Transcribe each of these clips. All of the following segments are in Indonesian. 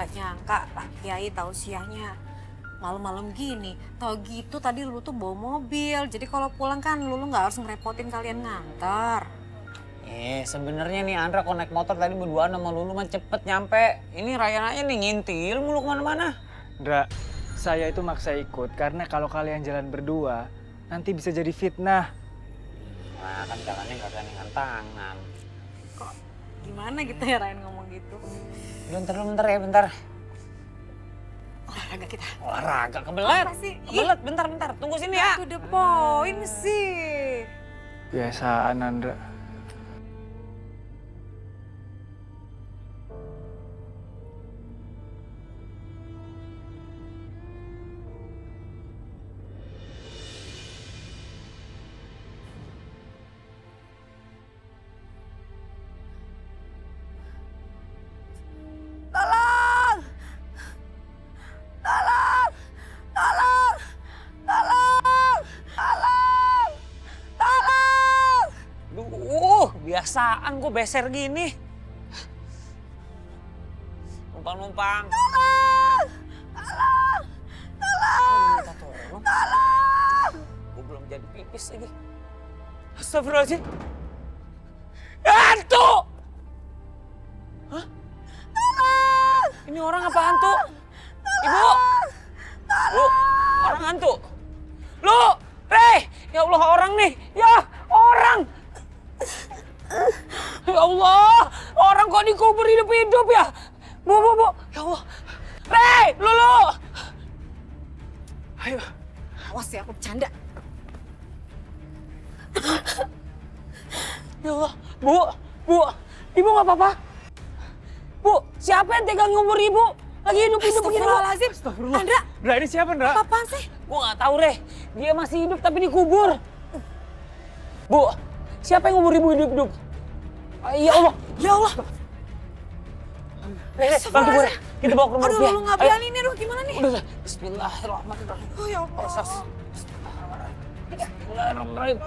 Gak nyangka Pak Kiai tausiahnya malam-malam gini. Tau gitu tadi Lulu tuh bawa mobil. Jadi kalau pulang kan Lulu nggak harus ngerepotin kalian nganter. Sebenarnya nih Andra kalau naik motor tadi berduaan sama Lulu mah cepet nyampe. Ini Ryan aja nih ngintil mulu kemana-mana. Ndra, saya itu maksa ikut karena kalau kalian jalan berdua nanti bisa jadi fitnah. Nah kan jalannya gak gandengan tangan. Kok gimana gitu ya Ryan ngomong gitu? Bentar ya, bentar. Olahraga kita. Olahraga, kebelet. Apa sih? Kebelet, bentar. Tunggu sini ya. To the point sih. Biasaan Andra. Tolong! Tolong! Tolong! Tolong! Tolong! Tolong! Biasaan gue beser gini. Numpang. Tolong! Tolong! Tolong! Minta tolong. Tolong! Gue belum jadi pipis lagi. Astagfirullahaladzim. Hantu! Hah? Ini orang apa hantu? Ibu! Lu, orang hantu? Lu! Ya Allah orang nih! Ya, orang! Ya Allah! Orang kok dikubur hidup-hidup ya? Bu! Ya Allah! Lu! Ayo. Awas ya, aku bercanda. Ya Allah, Bu, Ibu nggak apa-apa? Bu, siapa yang tegang ngubur Ibu? Lagi hidup-hidup begini, Bu. Astagfirullahaladzim. Astagfirullah. Andra, Ndra, ini siapa Ndra? apaan sih? Gua nggak tahu, Reh. Dia masih hidup tapi dikubur. Bu, siapa yang ngubur Ibu hidup-hidup? Ya Allah. Ya Allah. Reh, bantu gue, Reh. Kita bawa ke rumah Aduh, dia. lu nggak berani nih, aduh gimana nih? Udah. Bismillahirrahmanirrahim. Oh ya Allah. Proses. Bismillahirrahmanirrahim.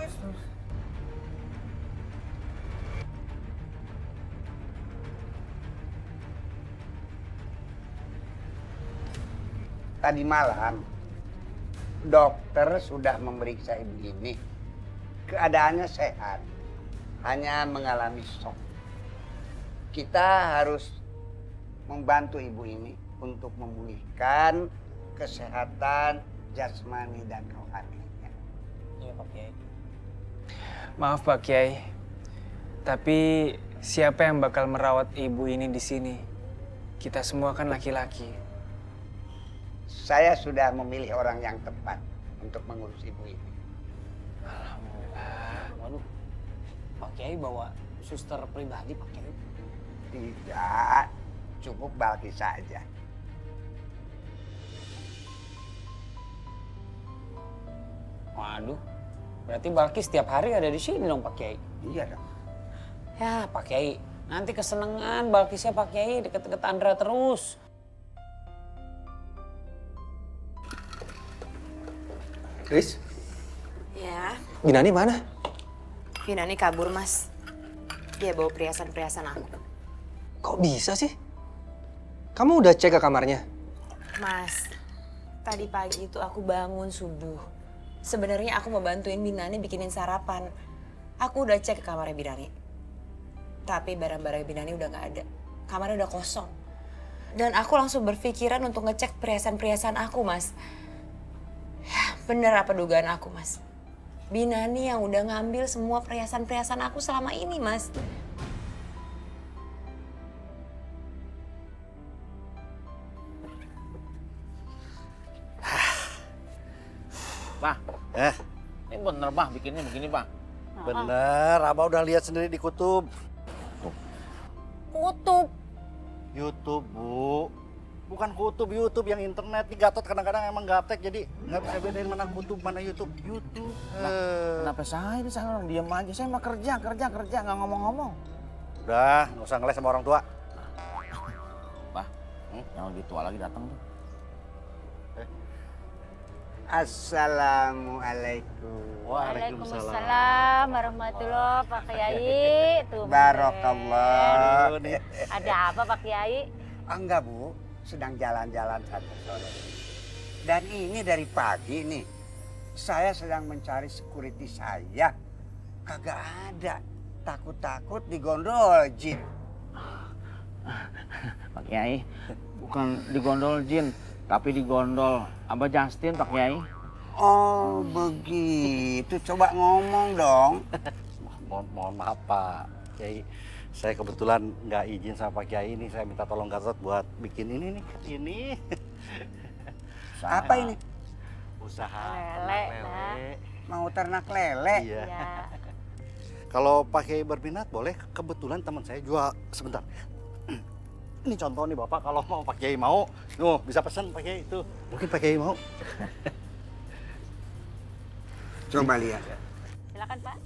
Tadi malam dokter sudah memeriksa ibu ini. Keadaannya sehat, hanya mengalami shock. Kita harus membantu ibu ini untuk memulihkan kesehatan jasmani dan rohaninya. Iya, Pak Kiai. Maaf Pak Kiai, tapi siapa yang bakal merawat ibu ini di sini? Kita semua kan laki-laki. Saya sudah memilih orang yang tepat untuk mengurus ibu ini. Alhamdulillah. Waduh, Pak Kiai bawa suster pribadi, Pak Kiai. Tidak, cukup Balki saja. Waduh, berarti Balkis setiap hari ada di sini dong, Pak Kiai. Iya dong. Ya, Pak Kiai, nanti kesenengan Balkisnya Pak Kiai deket-deket Andra terus. Kris, Ya, Ginani mana? Yunani kabur mas. Dia bawa perhiasan-perhiasan aku. Kok bisa sih? Kamu udah cek ke kamarnya? Mas, tadi pagi itu aku bangun subuh. Sebenarnya aku mau bantuin Binani bikinin sarapan. Aku udah cek ke kamarnya Binani. Tapi barang-barang Binani udah gak ada. Kamarnya udah kosong. Dan aku langsung berpikiran untuk ngecek perhiasan-perhiasan aku, Mas. Ya, bener apa dugaan aku, Mas? Binani yang udah ngambil semua perhiasan-perhiasan aku selama ini, Mas. Pak, ini bener Pak bikinnya begini Pak. Bener, Abah udah lihat sendiri di kutub. Kutub. YouTube, Bu. Bukan kutub, YouTube yang internet. Di Gatot kadang-kadang emang gaptek, jadi nggak bisa bedain mana kutub, mana YouTube. YouTube. Kenapa saya di sana orang diam aja? Saya mah kerja, nggak ngomong-ngomong. Udah, nggak usah ngeles sama orang tua. Pak, yang lebih tua lagi datang tuh. Assalamualaikum. Waalaikumsalam warahmatullahi Pak Kiai. Tuh, Barokallah. Nih. ada apa Pak Kiai? Enggak, Bu. sedang jalan-jalan santai sore. Dan ini dari pagi nih, saya sedang mencari security saya. Kagak ada. Takut-takut digondol jin. Pak Kiai, bukan digondol jin, tapi digondol Abah Justin, Pak Kiai. Oh begitu, coba ngomong dong. Mohon maaf Pak Kiai. Saya kebetulan nggak izin sama Pak Kiai ini. Saya minta tolong Gatot buat bikin ini nih. Ini. Apa ini? Usaha Lele, ternak Nak. Mau ternak lele? Iya. Ya. Kalau Pak Kiai berminat boleh. Kebetulan teman saya jual sebentar. Ini contoh nih Bapak, kalau mau Pak Kiai mau, bisa pesan Pak Kiai itu. Mungkin Pak Kiai mau. Coba lihat. Silakan, Pak.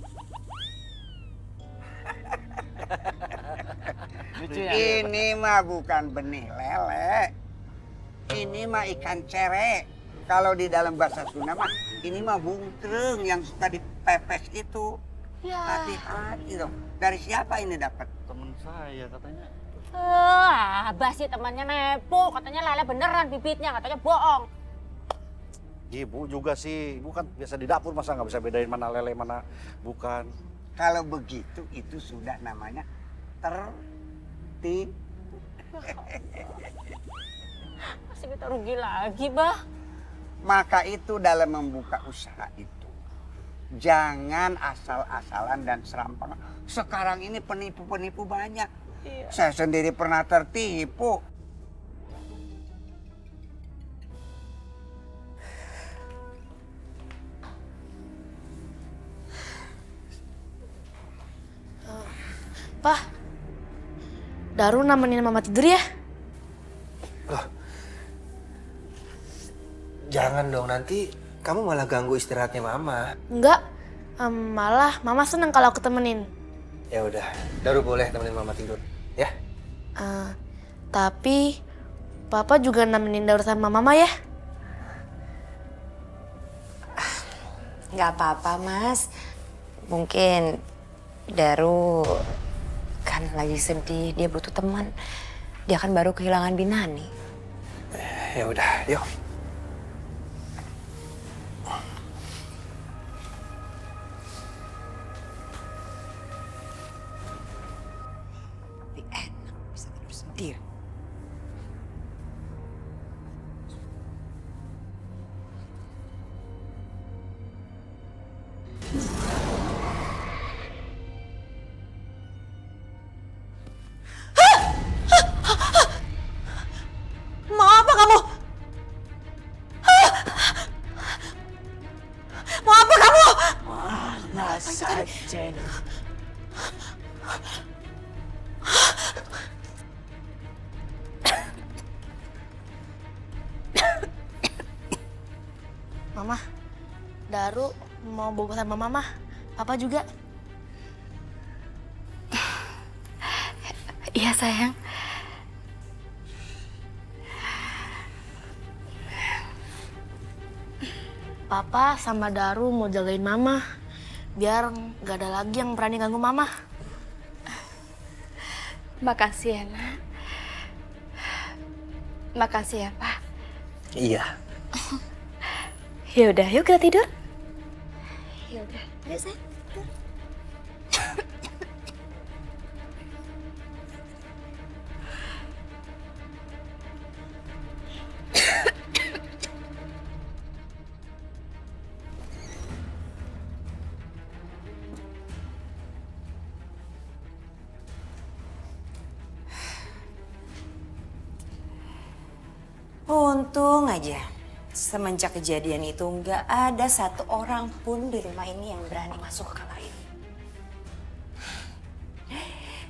Lucu ya? Ini mah bukan benih lele. Ini mah ikan cere. Kalau di dalam bahasa Sunda mah, ini mah buntreng yang suka dipepes itu. Ya. Hati-hati dong. Dari siapa ini dapat? Teman saya katanya. Abah sih temannya nepo, katanya lele beneran bibitnya, katanya bohong. Ibu juga sih, ibu kan biasa di dapur, masa nggak bisa bedain mana lele mana bukan. Kalau begitu itu sudah namanya tertipu. Masih kita rugi lagi, Bah. Maka itu dalam membuka usaha itu, jangan asal-asalan dan serampangan. Sekarang ini penipu-penipu banyak. Saya sendiri pernah tertipu. Pak, Daru nemenin mama tidur ya? Jangan dong, nanti kamu malah ganggu istirahatnya mama. Enggak, malah mama seneng kalau aku temenin. Ya udah, Daru boleh temenin mama tidur, ya? Tapi papa juga nemenin Daru sama mama ya? Nggak apa-apa, Mas. Mungkin Daru kan lagi sedih, dia butuh teman. Dia kan baru kehilangan Binani. Ya udah, yuk. Tapi enak bisa tidur sendiri. Mau apa kamu? Mau apa kamu? Mana saja. Mama, Daru mau bobo sama mama. Papa juga. Iya, sayang. Papa sama Daru mau jagain mama. Biar gak ada lagi yang berani ganggu mama. Makasih ya, Nak. Makasih ya, Pak. Iya. Ya udah, yuk kita tidur. Ya udah, ayo sayang. Untung aja, semenjak kejadian itu nggak ada satu orang pun di rumah ini yang berani masuk ke kamar ini.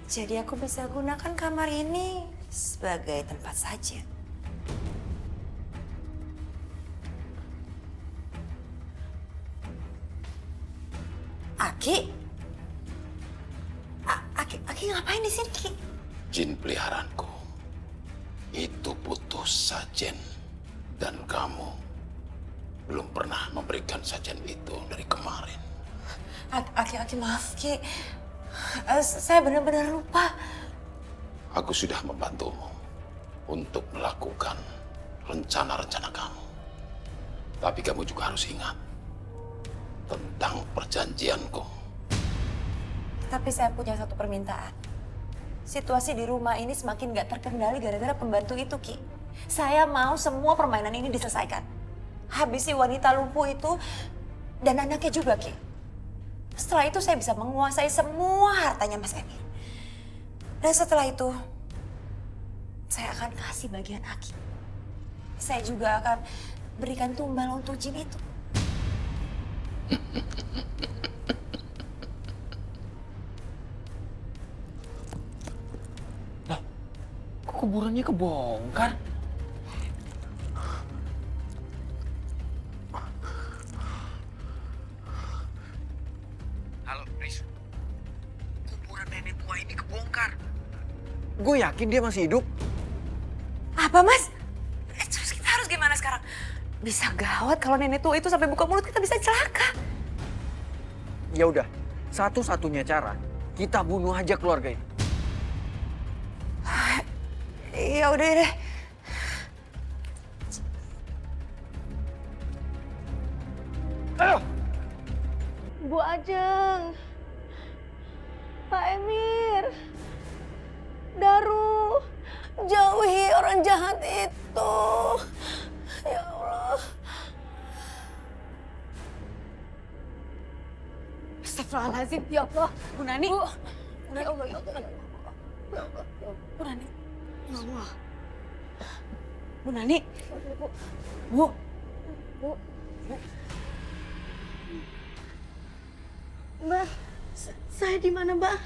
Jadi aku bisa gunakan kamar ini sebagai tempat saja. Aki? Aki ngapain di sini, Ki? Jin peliharaanku itu butuh sajen dan kamu belum pernah memberikan sajen itu dari kemarin. Aki maaf, Ki. Saya benar-benar lupa. Aku sudah membantumu. untuk melakukan rencana-rencana kamu. Tapi kamu juga harus ingat tentang perjanjianku. Tapi saya punya satu permintaan. Situasi di rumah ini semakin gak terkendali gara-gara pembantu itu, Ki. Saya mau semua permainan ini diselesaikan. Habis si wanita lumpuh itu dan anaknya juga, Ki. Setelah itu saya bisa menguasai semua hartanya Mas Emir. Dan setelah itu, saya akan kasih bagian Aki. Saya juga akan berikan tumbal untuk jin itu. Kok kuburannya kebongkar? Halo, Riz. Kuburan nenek tua ini kebongkar. Gue yakin dia masih hidup. Apa, Mas? Terus kita harus gimana sekarang? Bisa gawat kalau nenek tua itu sampai buka mulut, kita bisa celaka. Ya udah, satu-satunya cara kita bunuh aja keluarga ini. Ya udah deh. Bu Ajeng, Pak Emir, Daru, jauhi orang jahat itu. Ya Allah. Astagfirullahaladzim, ya Allah. Bu Nani. Bu. Ya Allah, ya Allah. Bu Nani. Ya Allah. Bu Nani. Bu. Bu. Mbak, saya di mana, Mbak?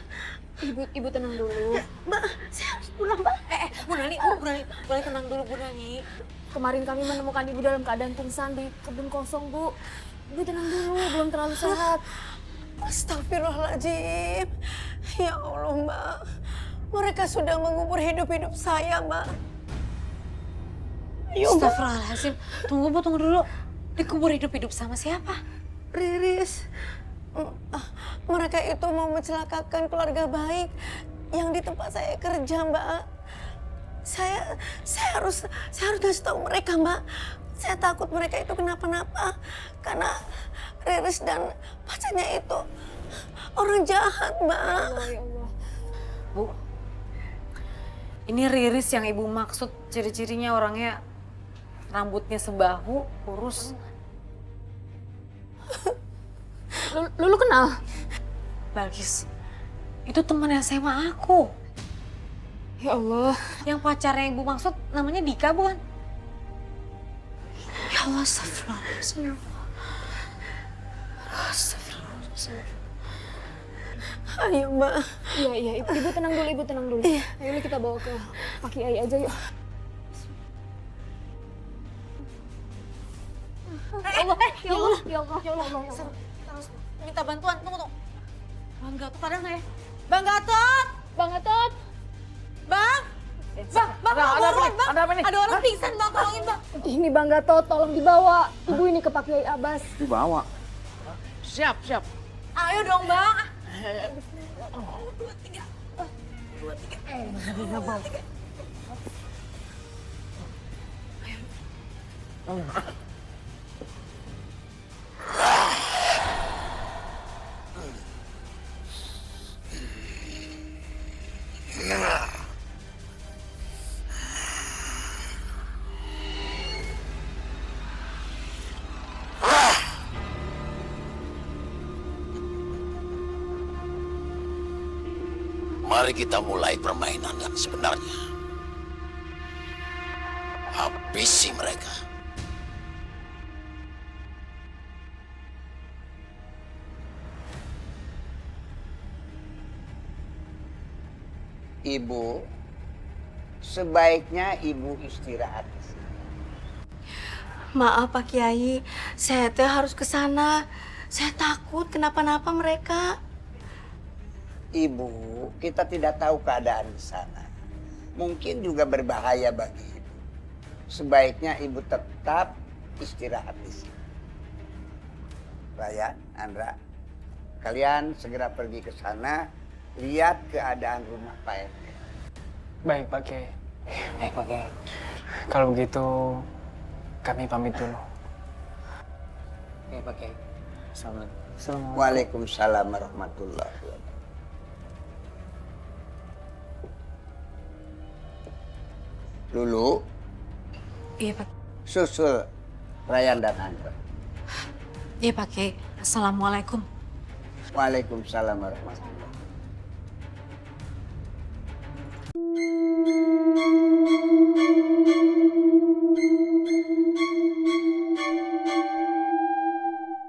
Ibu tenang dulu. Mbak, saya harus pulang, Mbak. Bu Nani, Bu Nani tenang dulu, Bu Nani. Kemarin kami menemukan ibu dalam keadaan pingsan di kebun kosong, Bu. Ibu tenang dulu, belum terlalu sehat. Astagfirullahaladzim. Ya Allah, Mbak. Mereka sudah mengubur hidup-hidup saya, Mbak. Ayo, Mbak. Astagfirullahaladzim. Tunggu, Bu, tunggu dulu. Dikubur hidup-hidup sama siapa? Riris. Mereka itu mau mencelakakan keluarga baik yang di tempat saya kerja, Mbak. Saya harus kasih tahu mereka, Mbak. Saya takut mereka itu kenapa-napa karena Riris dan pacarnya itu orang jahat, Mbak. Ya Allah. Bu, ini Riris yang Ibu maksud, ciri-cirinya orangnya rambutnya sebahu, kurus. Lu kenal? Balkis, itu teman SMA aku. Ya Allah. Yang pacarnya Ibu maksud namanya Dika, bukan? Ya Allah, astagfirullahaladzim. Astagfirullahaladzim. Ayo, Mbak. Iya, ibu tenang dulu, ibu tenang dulu. Ayo kita bawa ke Pak Kiai aja yuk. Ya Allah. Kita harus minta bantuan. Tunggu. Bang Gatot ada nggak ya? Bang Gatot! Bang Gatot! Bang! Bang, Ada apa nih? Ada orang pingsan, Bang. Tolongin, Bang. Ini Bang Gatot, tolong dibawa. Ibu ini ke Pak Kiai Abbas. Dibawa. Siap. Ayo dong, Bang. Mari kita mulai permainan yang sebenarnya. Habisi mereka. Ibu, sebaiknya Ibu istirahat di sini. Maaf, Pak Kiai. Saya harus ke sana. Saya takut kenapa-napa mereka. Ibu, kita tidak tahu keadaan di sana. Mungkin juga berbahaya bagi Ibu. Sebaiknya Ibu tetap istirahat di sini. Raya, Andra, kalian segera pergi ke sana, lihat keadaan rumah Pak RT. Baik, Pak Kiai. Baik Pak Kiai. Kalau begitu, kami pamit dulu. Baik Pak Kiai. Assalamualaikum. Waalaikumsalam warahmatullahi wabarakatuh. Lulu, Iya Pak. susul Rayan dan Angga. Iya Pak Kiai. Assalamualaikum. Waalaikumsalam warahmatullahi wabarakatuh.